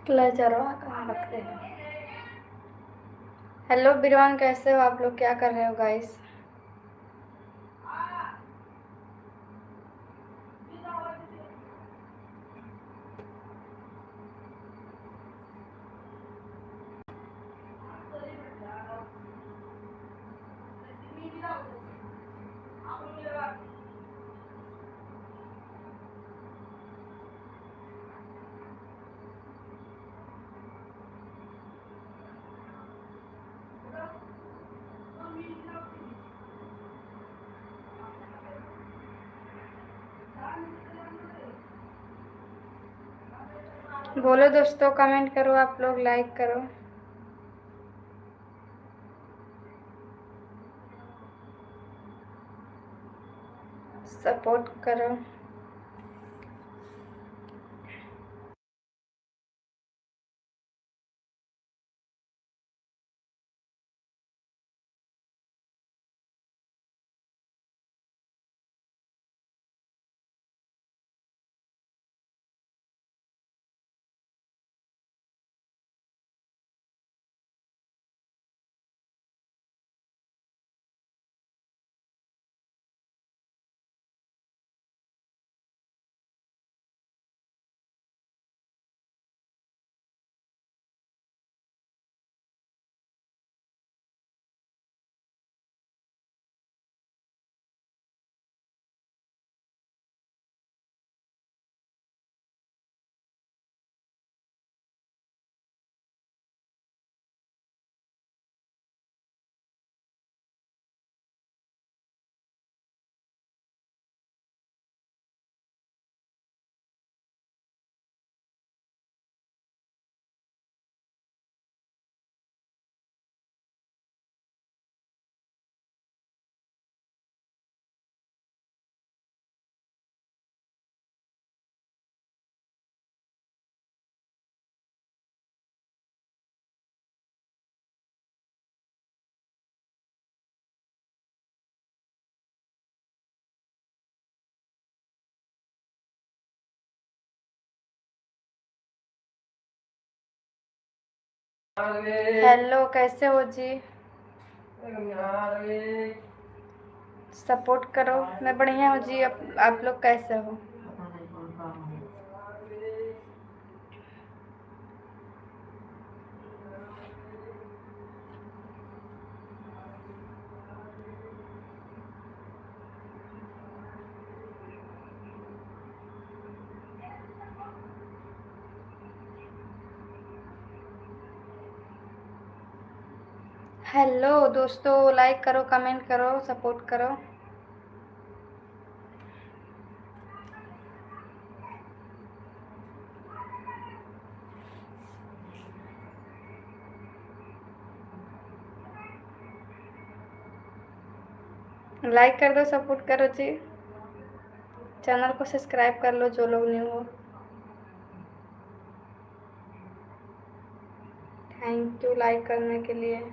क्लचरवा कहाँ रखते हैं। हेलो बिरवान, कैसे हो आप लोग? क्या कर रहे हो गाइस? बोलो दोस्तों, कमेंट करो, आप लोग लाइक करो, सपोर्ट करो। हेलो, कैसे हो जी? सपोर्ट करो। मैं बढ़िया हूँ जी, आप लोग कैसे हो? हेलो दोस्तों, लाइक करो, कमेंट करो, सपोर्ट करो। लाइक कर दो, सपोर्ट करो जी। चैनल को सब्सक्राइब कर लो जो लोग न्यू हो। थैंक यू लाइक करने के लिए।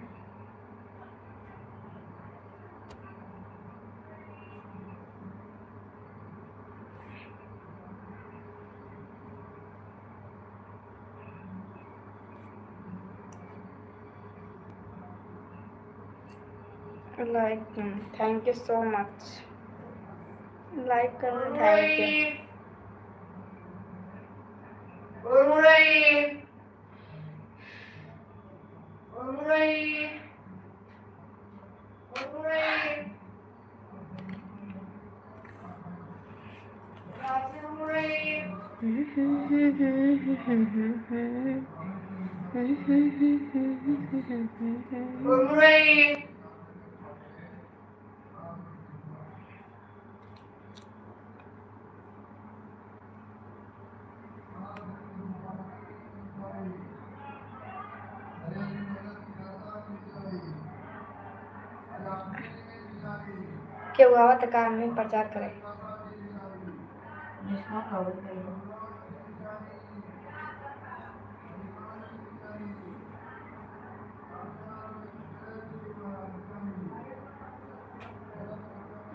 Like, thank you so much. Like करना, थैंक यू। केहू आवत का में प्रचार करे।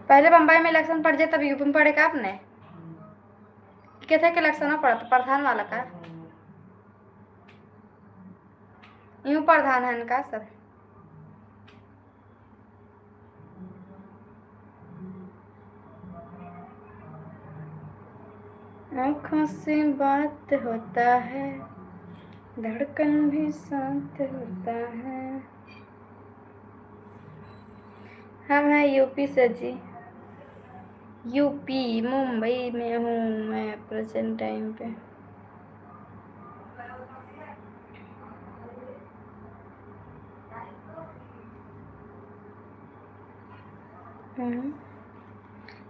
पहले बम्बई में इलेक्शन पड़ जाए तब यूपी में पड़ेगा आपने। किथे के इलेक्शन पड़ा था? प्रधान वाला का। यूं प्रधान है इनका सब। आँखों से बात होता है, धड़कन भी शांत होता है। हम हैं यूपी से जी, यूपी मुंबई में हूँ मैं प्रेजेंट टाइम पे।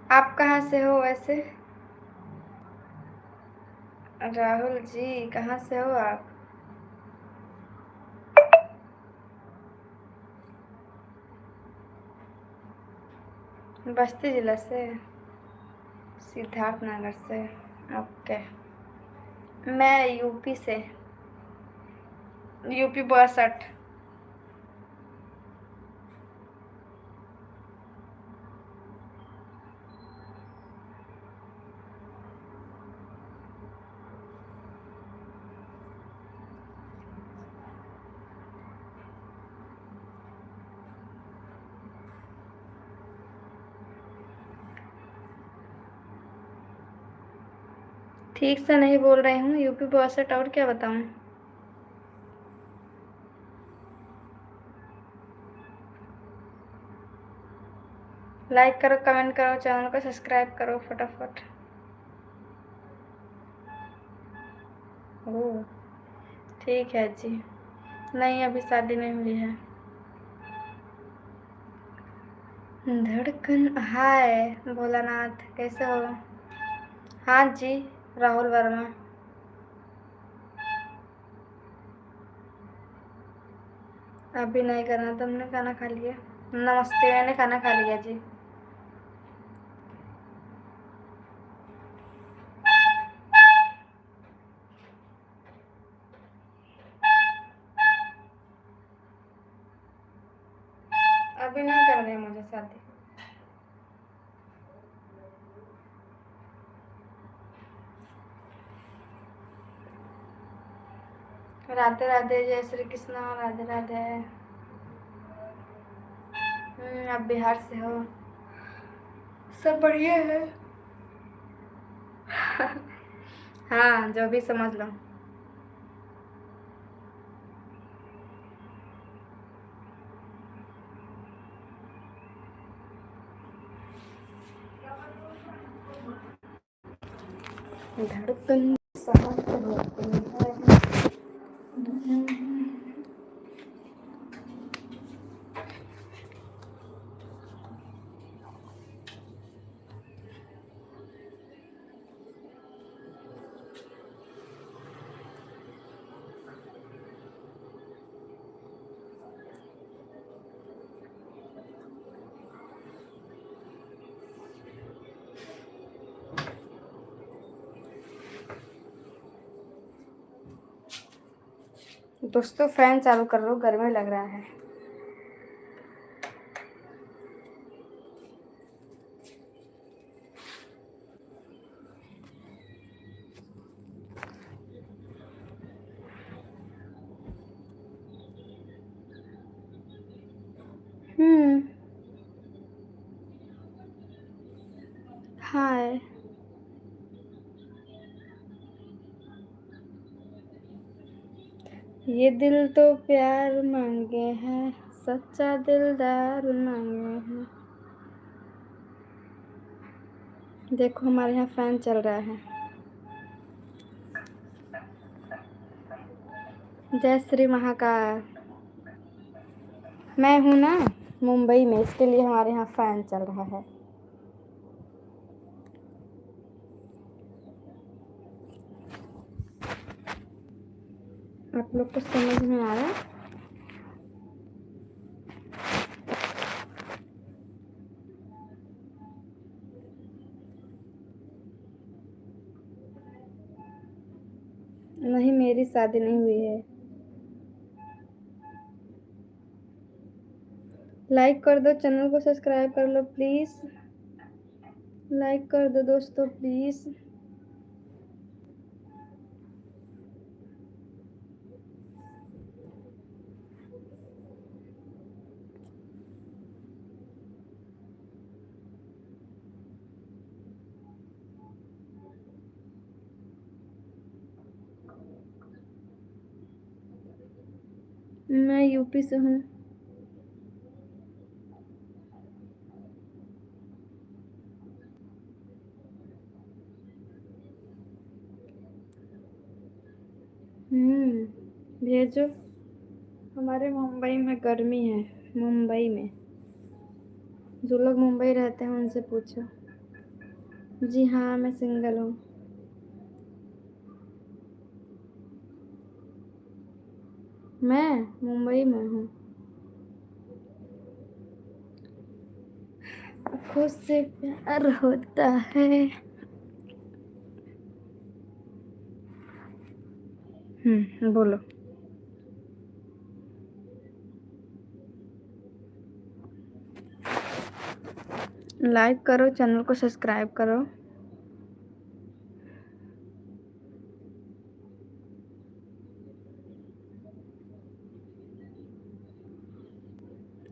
आप कहाँ से हो वैसे? राहुल जी कहाँ से हो आप? बस्ती जिला से, सिद्धार्थ नगर से। ओके। मैं यूपी से, यूपी 62। ठीक से नहीं बोल रही हूँ, यूपी 62 और क्या बताऊँ। लाइक करो, कमेंट करो, चैनल को सब्सक्राइब करो फटाफट। ओह ठीक है जी। नहीं अभी शादी नहीं हुई है। धड़कन। हाय भोलानाथ, कैसे हो? हाँ जी, राहुल वर्मा। अभी नहीं करना, तुमने खाना खा लिया? नमस्ते, मैंने खाना खा लिया जी। अभी नहीं कर रहे मुझे शादी। राधे राधे, जय श्री कृष्णा, राधे राधे। आप बिहार से हो? सब बढ़िया है। हाँ जो भी समझ लो। धड़कन शांत होती है। दोस्तों फैन चालू कर लो, गर्मी लग रहा है। हाय। ये दिल तो प्यार मांगे हैं, सच्चा दिलदार मांगे हैं। देखो हमारे यहाँ फैन चल रहा है। जय श्री महाकाल। मैं हूँ ना मुंबई में, इसके लिए हमारे यहाँ फैन चल रहा है। आप लोग को समझ में आ रहा है? नहीं मेरी शादी नहीं हुई है। लाइक कर दो, चैनल को सब्सक्राइब कर लो प्लीज़। लाइक कर दो दोस्तों प्लीज़। मैं यूपी से हूँ। भेजो। हमारे मुंबई में गर्मी है। मुंबई में जो लोग मुंबई रहते हैं उनसे पूछो। जी हाँ, मैं सिंगल हूँ। मैं मुंबई में हूँ। खुद से प्यार होता है। बोलो। लाइक करो, चैनल को सब्सक्राइब करो।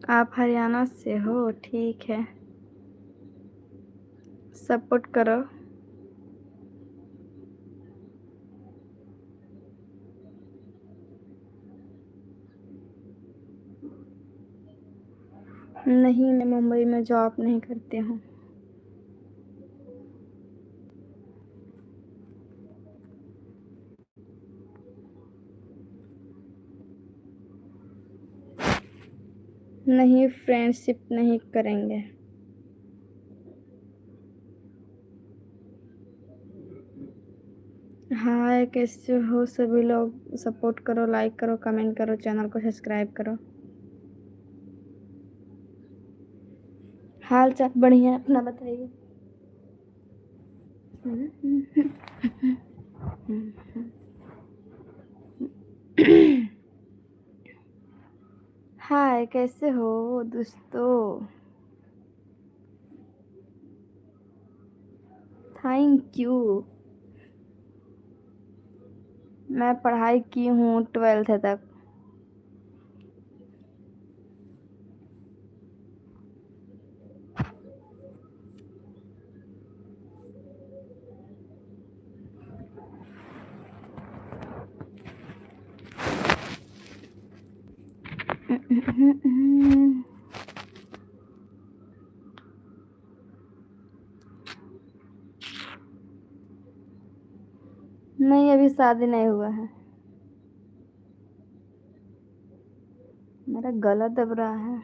आप हरियाणा से हो, ठीक है। सपोर्ट करो। नहीं, मैं मुंबई में जॉब नहीं करती हूँ। नहीं, फ्रेंडशिप नहीं करेंगे। हाय, कैसे हो सभी लोग? सपोर्ट करो, लाइक करो, कमेंट करो, चैनल को सब्सक्राइब करो। हाल चाल बढ़िया, अपना बताइए। हाय, कैसे हो दोस्तों? Thank you. मैं पढ़ाई की हूँ 12th तक। नहीं, अभी शादी नहीं हुआ है। मेरा गला दब रहा है।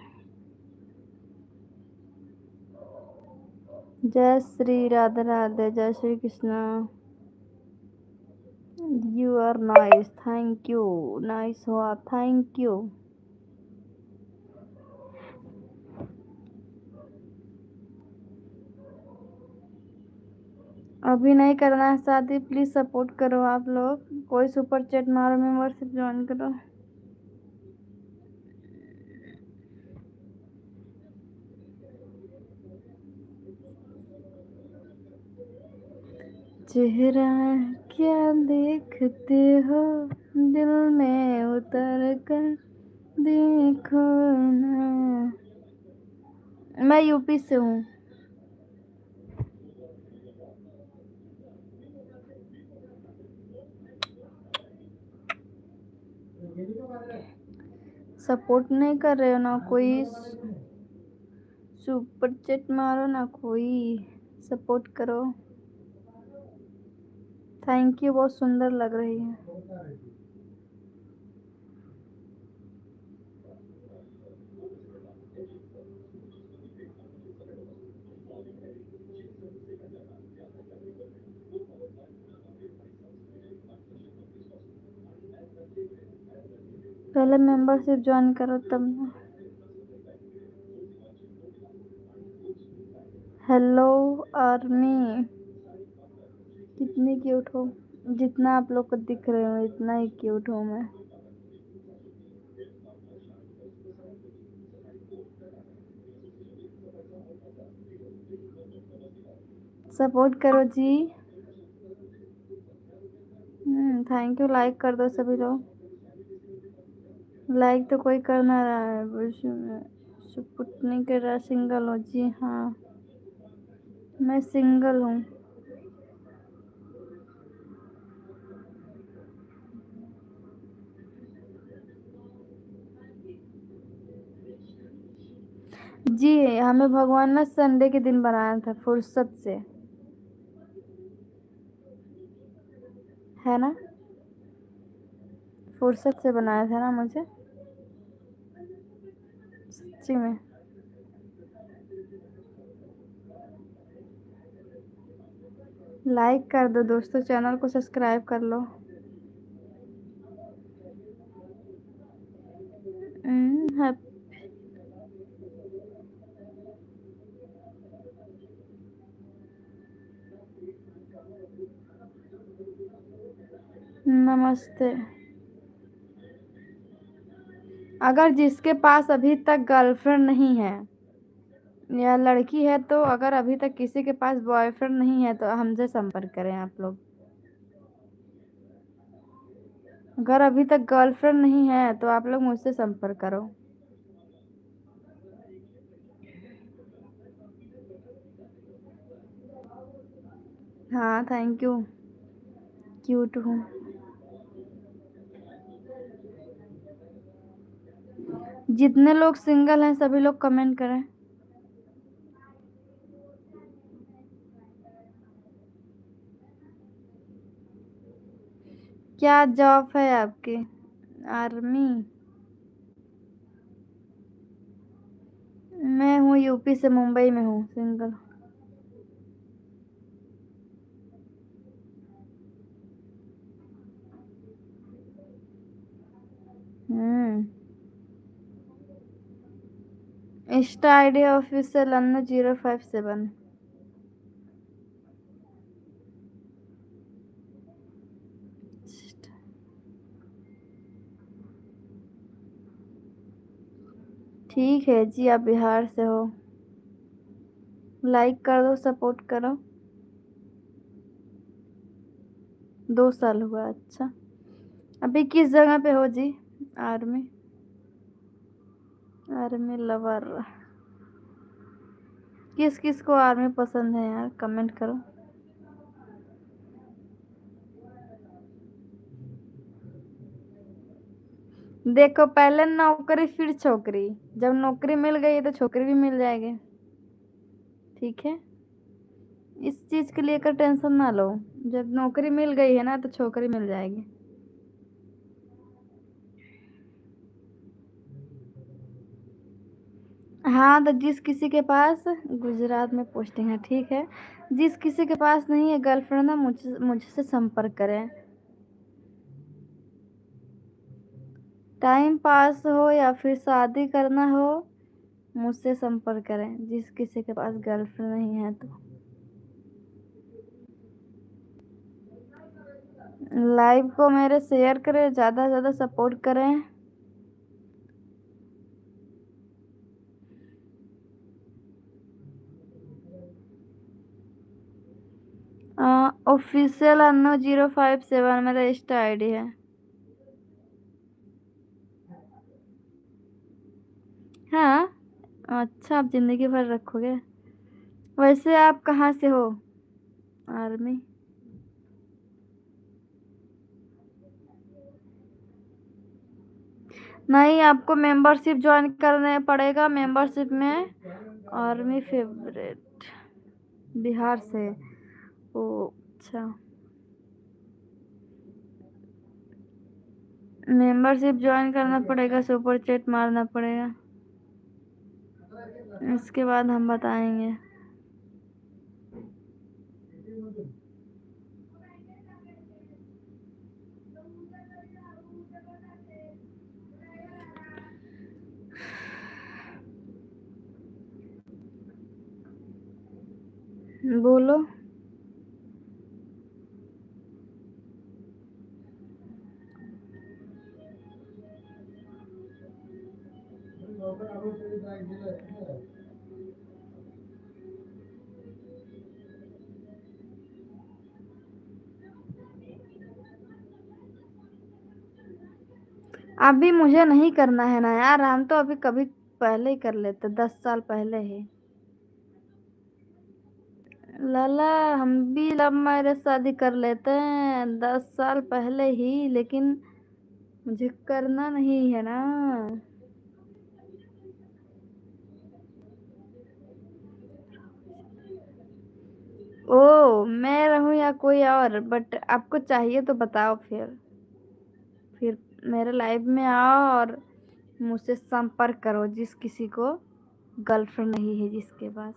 जय श्री राधे राधे, जय Shri Krishna. You are nice, thank you. Nice हो आप, थैंक यू। अभी नहीं करना है शादी, प्लीज सपोर्ट करो आप लोग। कोई सुपर चैट मारो, मेंबरशिप ज्वाइन करो। चेहरा क्या देखते हो, दिल में उतर कर देखो ना। मैं यूपी से हूँ। सपोर्ट नहीं कर रहे हो ना कोई? सुपर चैट मारो ना कोई, सपोर्ट करो। थैंक यू, बहुत सुंदर लग रही है। पहले मेंबरशिप ज्वाइन करो तब ना। हेलो आर्मी, कितनी क्यूट हो। जितना आप लोग को दिख रहे हो इतना ही क्यूट हूँ मैं। सपोर्ट करो जी। थैंक यू, लाइक कर दो सभी लोग। लाइक तो कोई कर ना रहा है, बस सपोर्ट नहीं कर रहा। सिंगल हो? जी हाँ, मैं सिंगल हूँ। जी हमें भगवान ने संडे के दिन बनाया था फुर्सत से, है ना? फुर्सत से बनाया था ना मुझे, सच्ची में। लाइक कर दो दोस्तों, चैनल को सब्सक्राइब कर लो। नमस्ते। अगर जिसके पास अभी तक गर्लफ्रेंड नहीं है या लड़की है, तो अगर अभी तक किसी के पास बॉयफ्रेंड नहीं है तो हमसे संपर्क करें आप लोग। अगर अभी तक गर्लफ्रेंड नहीं है तो आप लोग मुझसे संपर्क करो। हाँ थैंक यू, क्यूट हूँ। जितने लोग सिंगल हैं सभी लोग कमेंट करें। क्या जॉब है आपकी? आर्मी। मैं हूँ यूपी से, मुंबई में हूँ, single. Insta ID official Annu 057। ठीक है जी, आप बिहार से हो। लाइक कर दो, सपोर्ट करो। 2 साल हुआ, अच्छा। अभी किस जगह पे हो जी? आर्मी। Army lover. किस किस को आर्मी पसंद है यार, कमेंट करो। देखो, पहले नौकरी फिर छोकरी। जब नौकरी मिल गई तो छोकरी भी मिल जाएगी, ठीक है? इस चीज के लिए का टेंशन ना लो। जब नौकरी मिल गई है ना तो छोकरी मिल जाएगी। हाँ, तो जिस किसी के पास गुजरात में पोस्टिंग है, ठीक है। जिस किसी के पास नहीं है गर्लफ्रेंड ना, मुझसे संपर्क करें। टाइम पास हो या फिर शादी करना हो, मुझसे संपर्क करें। जिस किसी के पास गर्लफ्रेंड नहीं है तो लाइव को मेरे शेयर करें, ज़्यादा से ज़्यादा सपोर्ट करें। ऑफिशियल अन्नो 057 मेरा इंस्टा आईडी है। हाँ, अच्छा, आप जिंदगी भर रखोगे? वैसे आप कहाँ से हो? आर्मी। नहीं, आपको मेंबरशिप ज्वाइन करने पड़ेगा। मेंबरशिप में आर्मी फेवरेट, बिहार से। ओ अच्छा, मेंबरशिप ज्वाइन करना पड़ेगा, सुपर चैट मारना पड़ेगा। इसके बाद हम बताएंगे। बोलो। अभी मुझे नहीं करना है ना यार, हम तो अभी कभी पहले ही कर लेते, 10 साल पहले ही। लाला, हम भी लव मैरिज शादी कर लेते हैं 10 साल पहले ही, लेकिन मुझे करना नहीं है ना। ओ, मैं रहूं या कोई और, बट आपको चाहिए तो बताओ फिर मेरे लाइफ में आओ और मुझसे संपर्क करो, जिस किसी को गर्लफ्रेंड नहीं है जिसके पास।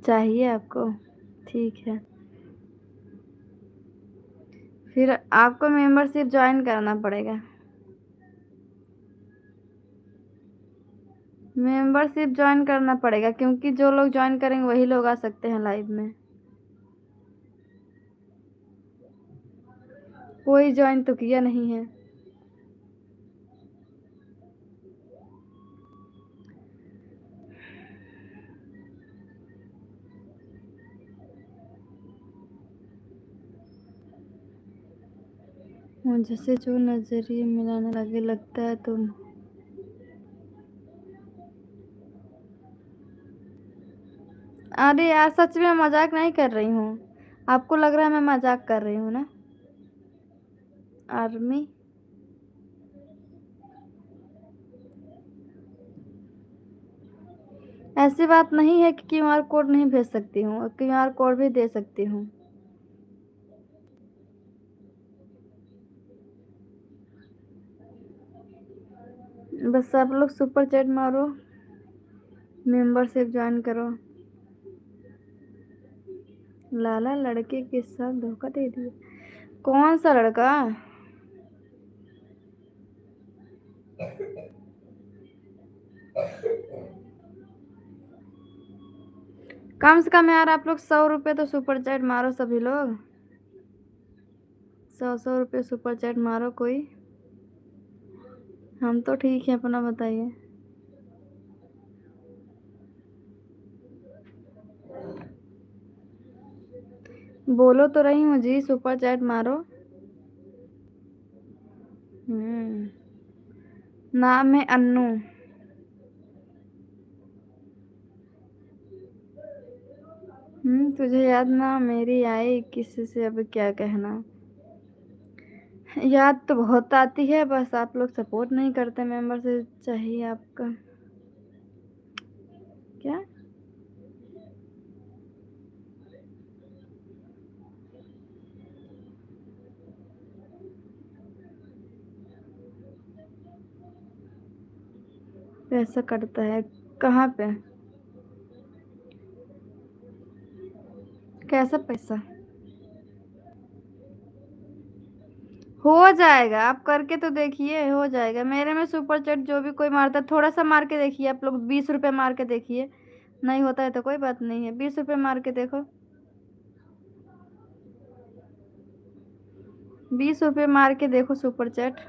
चाहिए आपको? ठीक है, फिर आपको मेंबरशिप ज्वाइन करना पड़ेगा। मेंबरशिप ज्वाइन करना पड़ेगा क्योंकि जो लोग ज्वाइन करेंगे वही लोग आ सकते हैं लाइव में। कोई ज्वाइन तो किया नहीं है। मुझसे जो नजरिए मिलाने लगे, लगता है तुम। अरे यार, सच में मजाक नहीं कर रही हूँ। आपको लग रहा है मैं मजाक कर रही हूँ ना? आर्मी। ऐसी बात नहीं है कि क्यूआर कोड नहीं भेज सकती हूँ, क्यूआर कोड भी दे सकती हूँ। बस आप लोग सुपर चैट मारो, मेंबरशिप ज्वाइन करो। लाला लड़के के साथ धोखा दे दिया? कौन सा लड़का? कम से कम यार आप लोग 100 रुपये तो सुपर चैट मारो सभी लोग। 100 100 रुपये सुपर चैट मारो कोई। हम तो ठीक है, अपना बताइए। बोलो तो रही हूँ जी, सुपर चैट मारो। नाम है अन्नू। तुझे याद ना मेरी आई, किसी से अब क्या कहना। याद तो बहुत आती है, बस आप लोग सपोर्ट नहीं करते। मेंबर से चाहिए आपका क्या? पैसा कटता है? कहाँ पे? कैसा पैसा? हो जाएगा, आप करके तो देखिए, हो जाएगा। मेरे में सुपर चैट जो भी कोई मारता है, थोड़ा सा मार के देखिए आप लोग। 20 रुपए मार के देखिए। नहीं होता है तो कोई बात नहीं है, 20 रुपए मार के देखो। 20 रुपए मार के देखो सुपर चैट।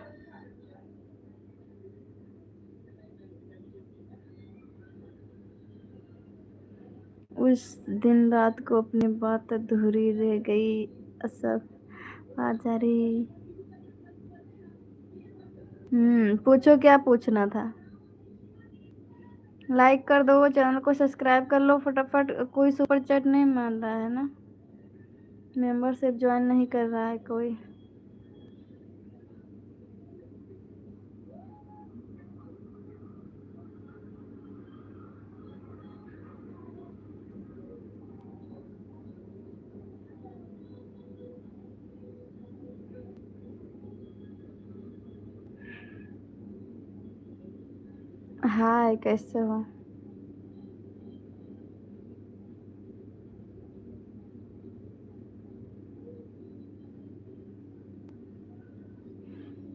उस दिन रात को अपनी बात अधूरी रह गई। असफ आजारी। पूछो, क्या पूछना था? लाइक कर दो, चैनल को सब्सक्राइब कर लो फटाफट। कोई सुपर चैट नहीं मान रहा है ना? मेंबरशिप ज्वाइन नहीं कर रहा है कोई। हाय, कैसे हो?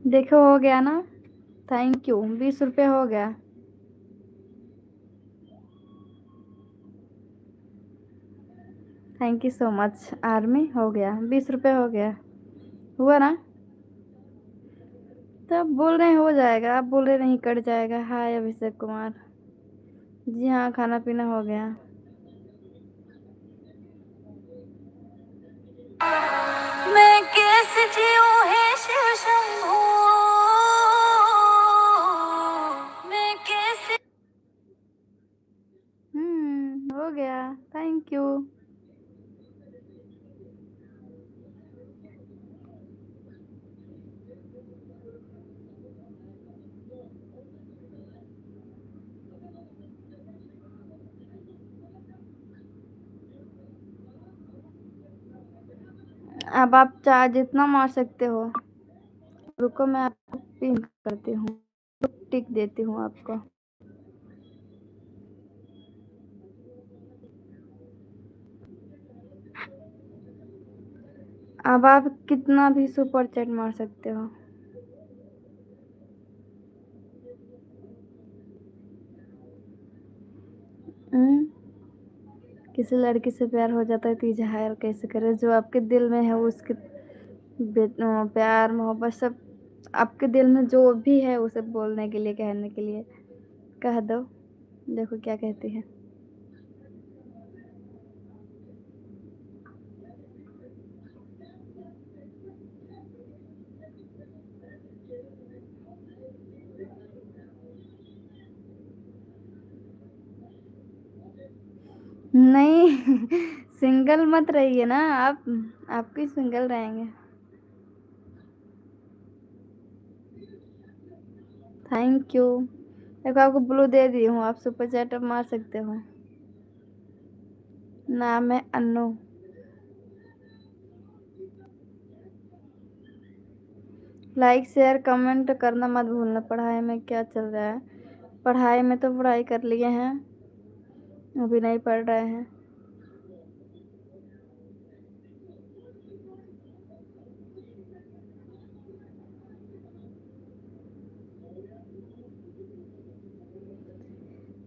देखो, हो गया ना? थैंक यू, 20 रुपये हो गया। Thank you so much army. हो गया, 20 रुपये हो गया। हुआ ना? तो आप बोल रहे हैं हो जाएगा, आप बोल रहे नहीं कट जाएगा। हाय अभिषेक कुमार। जी हाँ, खाना पीना हो गया। मैं कैसे जीऊं है शिव शंभू, मैं कैसे। हो गया। Thank you. अब आप चाहे जितना मार सकते हो। रुको मैं आपको पिन करती हूँ, टिक देती हूँ आपको। अब आप कितना भी सुपर चैट मार सकते हो। किसी लड़की से प्यार हो जाता है तो इजहार कैसे करे? जो आपके दिल में है उसके प्यार मोहब्बत सब आपके दिल में जो भी है उसे बोलने के लिए, कहने के लिए कह दो। देखो क्या कहती है। नहीं सिंगल मत रहिए ना आप क्यों सिंगल रहेंगे? Thank you. देखो आपको ब्लू दे दी हूँ, आप सुपर चैट मार सकते हो। नाम है अन्नू। लाइक शेयर कमेंट करना मत भूलना। पढ़ाई में क्या चल रहा है? पढ़ाई में तो पढ़ाई कर लिए हैं, अभी नहीं पढ़ रहे हैं।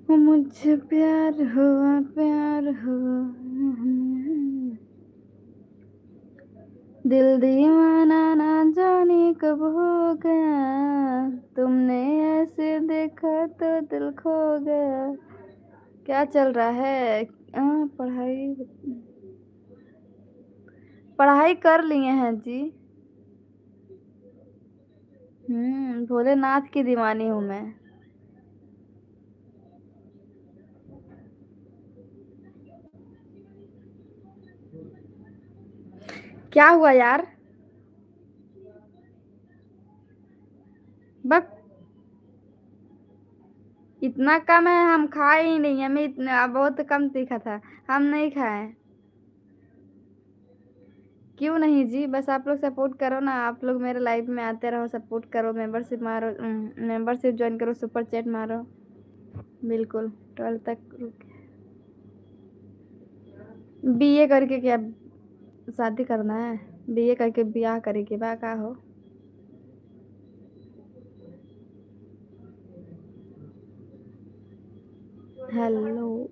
मुझे प्यार हुआ, प्यार हुआ, दिल दीवाना ना जाने कब हो गया, तुमने ऐसे देखा तो दिल खो गया। क्या चल रहा है? पढ़ाई पढ़ाई कर लिए हैं जी। भोलेनाथ की दीवानी हूँ मैं। क्या हुआ यार? बक इतना कम है, हम खाए ही नहीं, हमें इतना बहुत कम तीखा था, हम नहीं खाए। क्यों नहीं जी, बस आप लोग सपोर्ट करो ना, आप लोग मेरे लाइव में आते रहो, सपोर्ट करो, मेंबरशिप मारो, मेंबरशिप ज्वाइन करो, सुपर चैट मारो। बिल्कुल 12 तक बीए करके क्या शादी करना है? बीए करके ब्याह करेगी बा का हो? हेलो,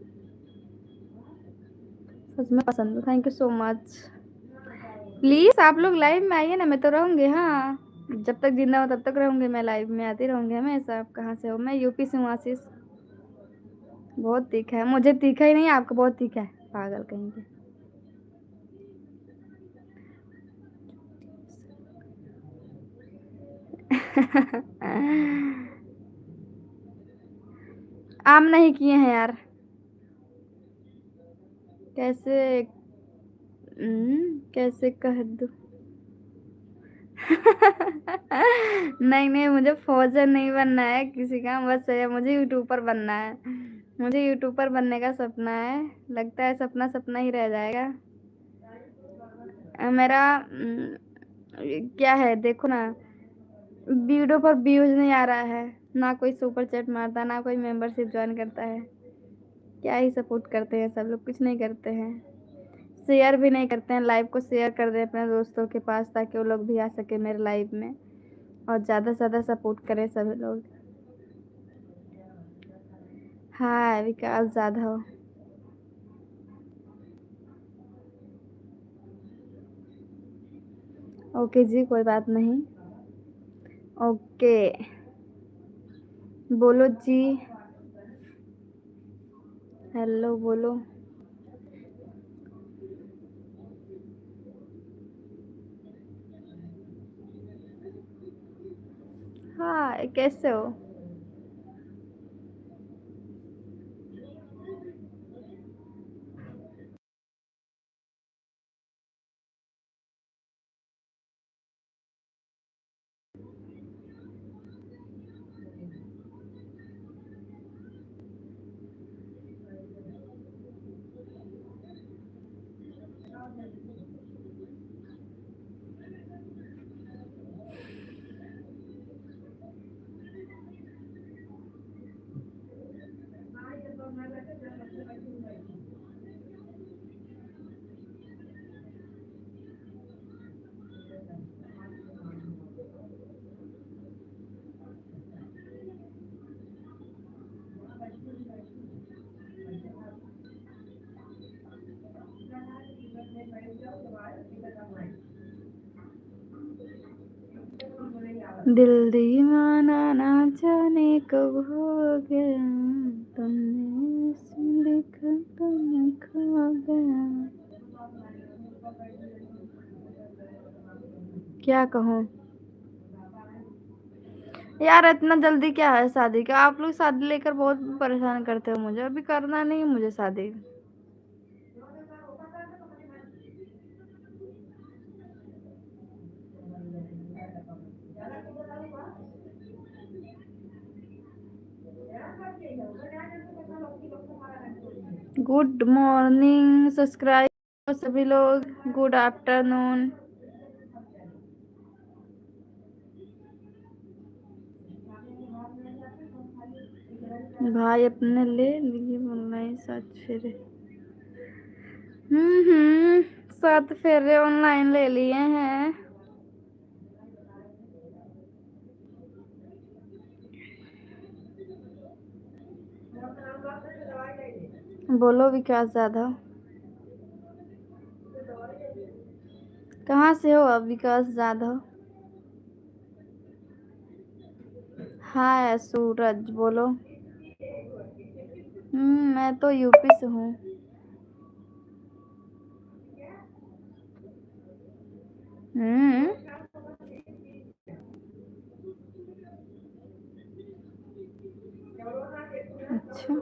सच में पसंद है, thank you so much. Please आप लोग लाइव में आइए ना, मैं तो रहूंगी। हाँ, जब तक जिंदा हूँ तब तक रहूंगी, मैं लाइव में आती रहूंगी हमेशा। आप कहाँ से हो? मैं यूपी से हूँ आशीष। बहुत तीखा है, मुझे तीखा ही नहीं, आपको बहुत तीखा है, पागल कहीं के। आम नहीं किए हैं यार। कैसे कैसे कह दूँ? नहीं नहीं, मुझे फौजन नहीं बनना है किसी का, बस ये मुझे यूट्यूबर बनना है। मुझे यूट्यूबर बनने का सपना है। लगता है सपना सपना ही रह जाएगा। मेरा क्या है देखो ना, वीडियो पर व्यूज नहीं आ रहा है, ना कोई सुपर चैट मारता, ना कोई मेंबरशिप ज्वाइन करता है। क्या ही सपोर्ट करते हैं सब लोग, कुछ नहीं करते हैं। शेयर भी नहीं करते हैं, लाइव को शेयर कर दें अपने दोस्तों के पास ताकि वो लोग भी आ सके मेरे लाइव में, और ज़्यादा से ज़्यादा सपोर्ट करें सभी लोग। हाय विकास जाधव। ओके जी, कोई बात नहीं। ओके, बोलो जी। हेलो बोलो। हाय, कैसे हो? दिल दीवाना ना जाने कब हो गया, तुमने देखा तो मैं खो गया। क्या कहूँ यार, इतना जल्दी क्या है शादी का? आप लोग शादी लेकर बहुत परेशान करते हो मुझे। अभी करना नहीं है मुझे शादी। गुड मॉर्निंग सब्सक्राइब सभी लोग, गुड आफ्टरनून। भाई अपने ले लिए ऑनलाइन 7 फेरे। 7 फेरे ऑनलाइन ले लिए हैं। बोलो विकास जाधव, कहाँ से हो आप विकास जाधव? हाय सूरज, बोलो। मैं तो यूपी से हूँ। हम्म। अच्छा,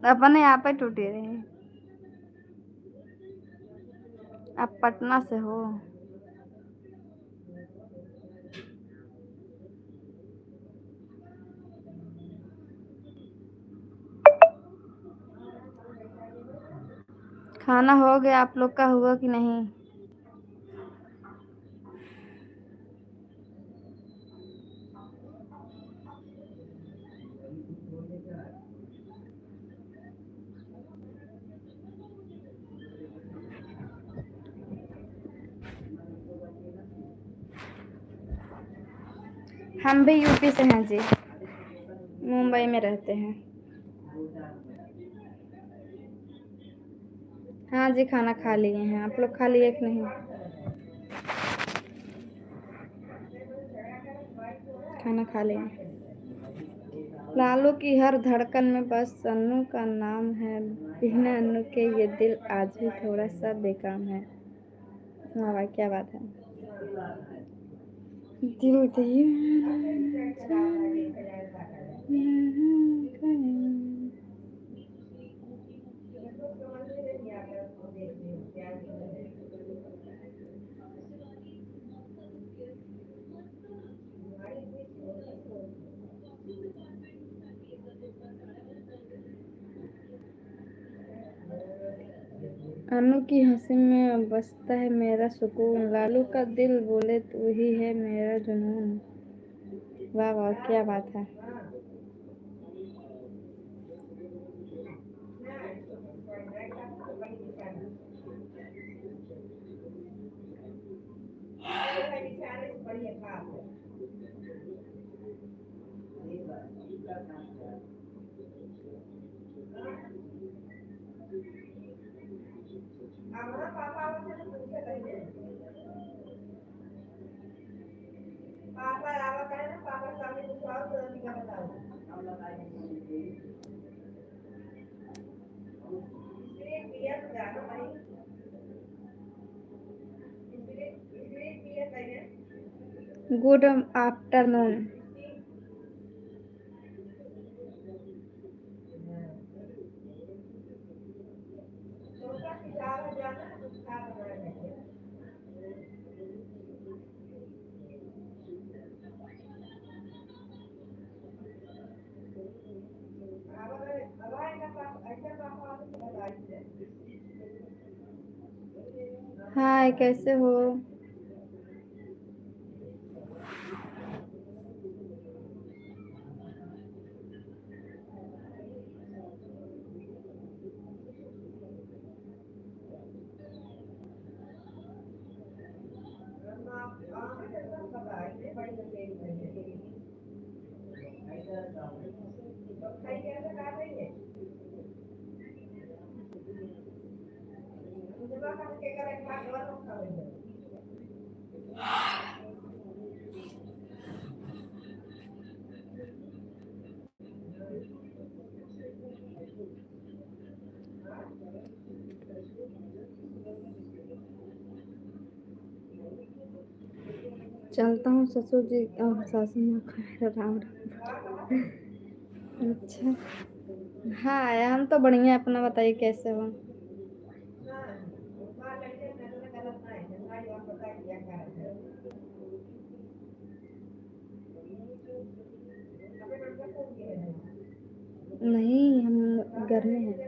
अपने यहाँ पे टूटे रहे। आप पटना से हो? खाना हो गया, आप लोग का हुआ कि नहीं? हम भी यूपी से हैं जी, मुंबई में रहते हैं। हाँ जी, खाना खा लिए हैं। आप लोग खा लिए कि नहीं? खाना खा लिए। लालू की हर धड़कन में बस अन्नू का नाम है, बिना अन्नू के ये दिल आज भी थोड़ा सा बेकाम है। हाँ भाई, क्या बात है। दिल दीवाना अनु की हंसी में बसता है मेरा सुकून, लालू का दिल बोले तू ही है मेरा जुनून। वाह वाह, क्या बात है। Good afternoon. हाय, कैसे हो? चलता हूँ ससुर जी और सासू माँ का राम राम। अच्छा हाँ आया, हम तो बढ़िया। अपना बताइए कैसे हो? नहीं, हम घर में हैं।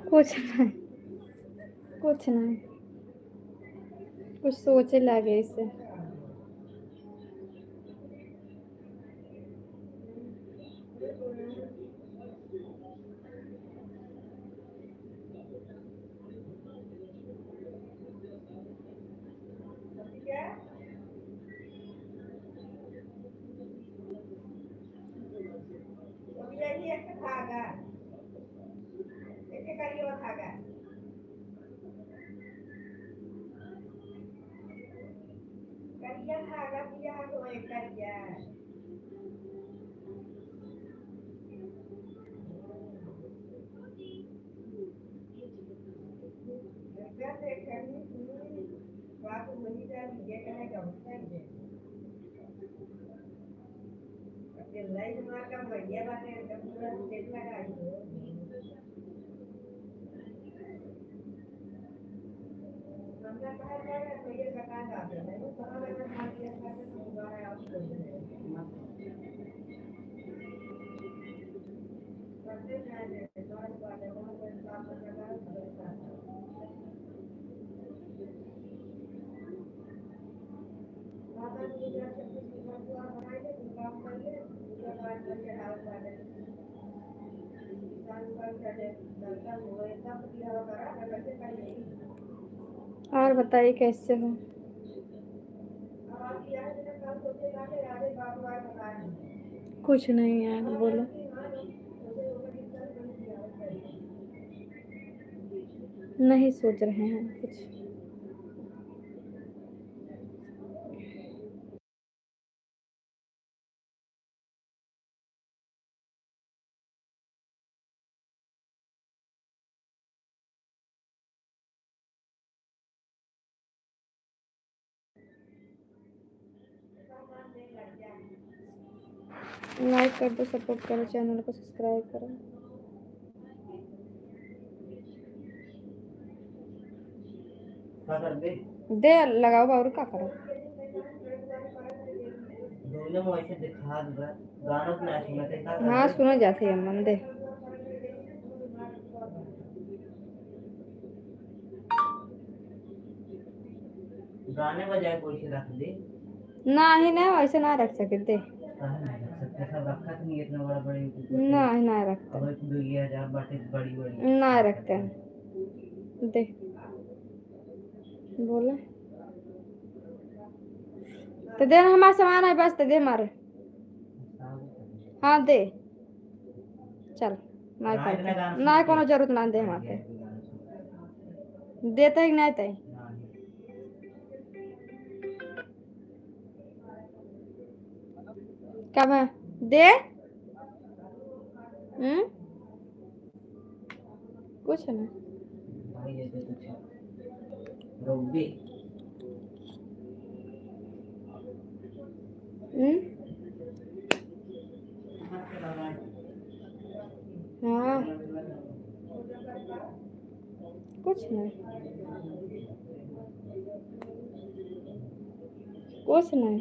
कुछ नहीं, कुछ नहीं, कुछ सोचे लगे इससे। और बताइए कैसे हो? कुछ नहीं यार, बोलो। नहीं सोच रहे हैं कुछ। लाइक कर दो, सपोर्ट करो, चैनल को सब्सक्राइब करो। दे लगाओ और का करो। हाँ सुनो जाते हैं मन दे। गाने बजाए कोई से रख दे। ना ही ना वैसे ना रख सकते दे ना ही ना रखते ना रखते हैं दे बोले तो दे ना हमारा सामान है बस तो दे मारे हाँ दे चल ना करते ना कोनो जरूरत ना दे माते देते ही नहीं ते कब है दे कुछ ना हाँ कुछ नहीं कुछ नहीं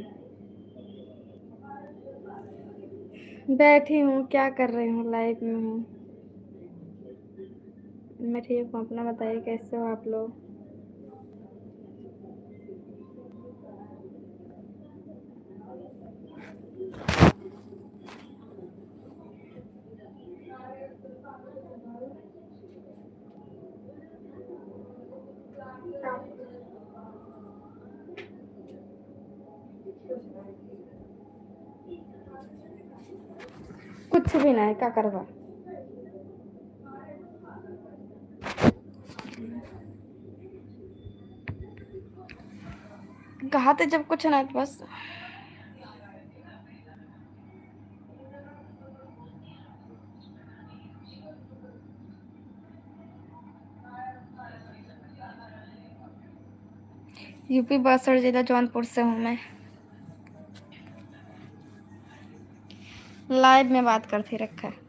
बैठी हूँ क्या कर रही हूँ लाइफ में हूँ मैं ठीक हूँ अपना बताइए कैसे हो आप लोग कुछ भी नहीं क्या करवा कहा थे जब कुछ ना बस यूपी बासठ जिला जौनपुर से हूँ मैं लाइव में बात करती रखा है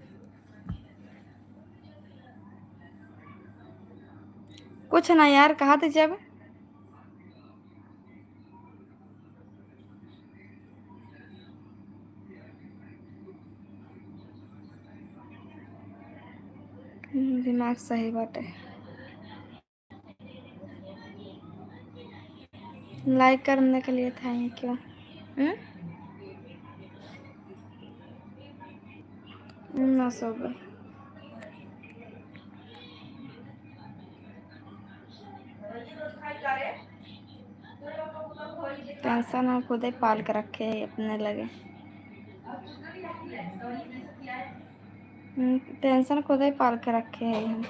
कुछ ना यार कहा थे जब दिमाग सही बात है लाइक करने के लिए थैंक यू ना सो गए टेंशन हम खुद ही पाल कर रखे है अपने लगे टेंशन खुद ही पाल के रखे हैं हम